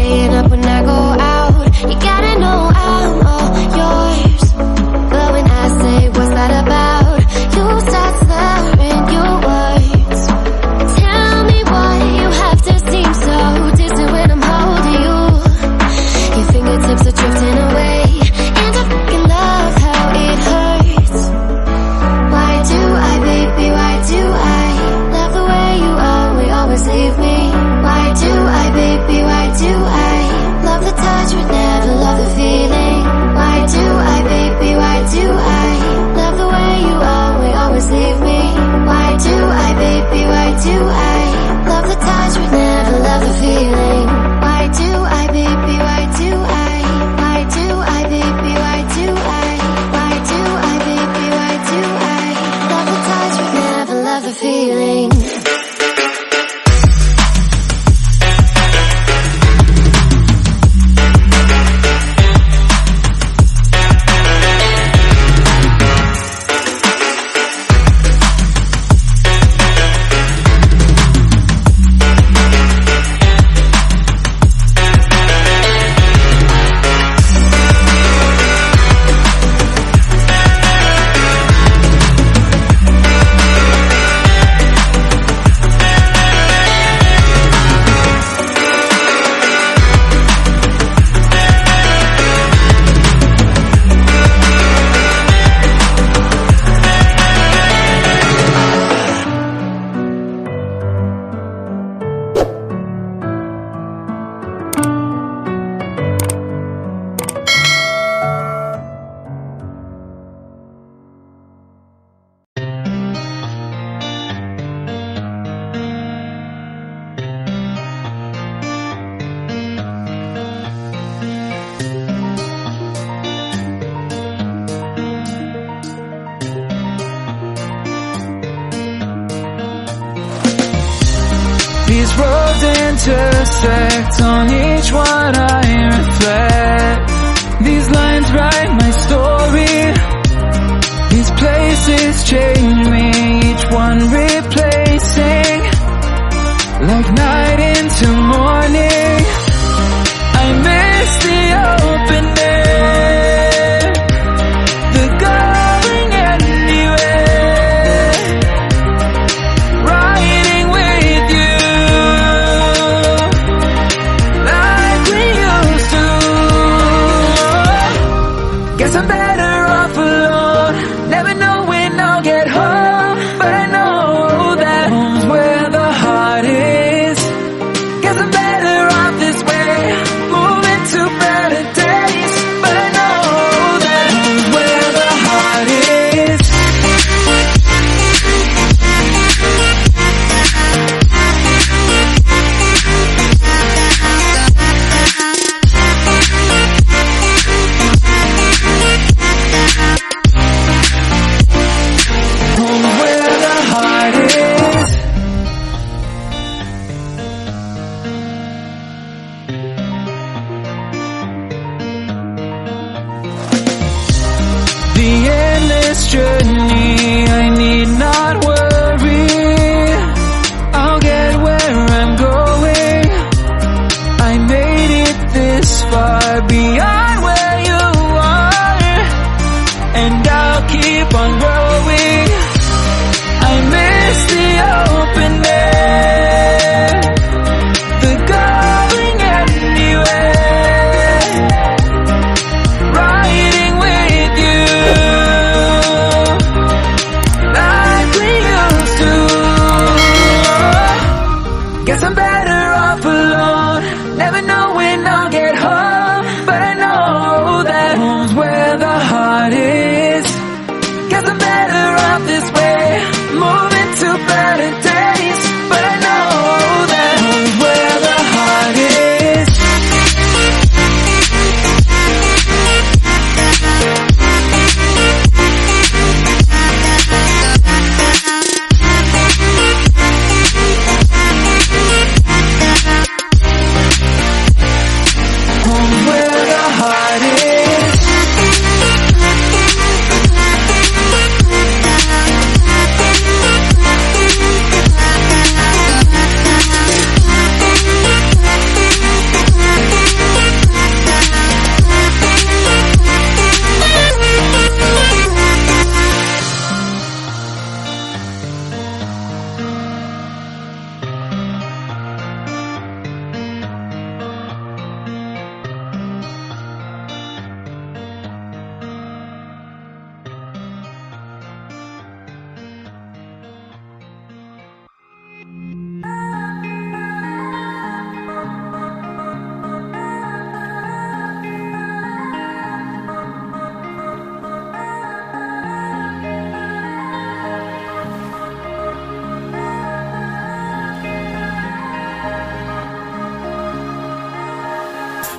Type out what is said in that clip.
staying up when I go out. You gotta know I'm all yours. But when I say what's that about, you start slurring your words. Tell me why you have to seem so distant when I'm holding you. Your fingertips are drifting away, and I fucking love how it hurts. Why do I, baby, why do I love the way you always leave me? Why do I, baby, why do I love the touch but never love the feeling? Why do I, baby, why do I love the way you always leave me? Why do I, baby, why do I love the touch but never love the feeling? Why do I, baby, why do I? Why do I, baby, why do I? Why do I, baby, why do I love the touch but never love the feeling? These roads intersect, on each one I reflect. These lines write my story. These places change me, each one replacing, like night into morning. I miss the open air, the going anywhere, riding with you like we used to. Guess I'm better off alone, never know when I'll get home, but I know that home's where the heart is. Guess I'm better off this way, moving to better days, but I know that home's where the heart is. Home's where the heart is. The endless journey, I need not worry, I'll get where I'm going. I made it this far, beyond where you are, and I'll keep on growing. I miss the open air, the going anywhere, riding with you like we used to. Guess I'm back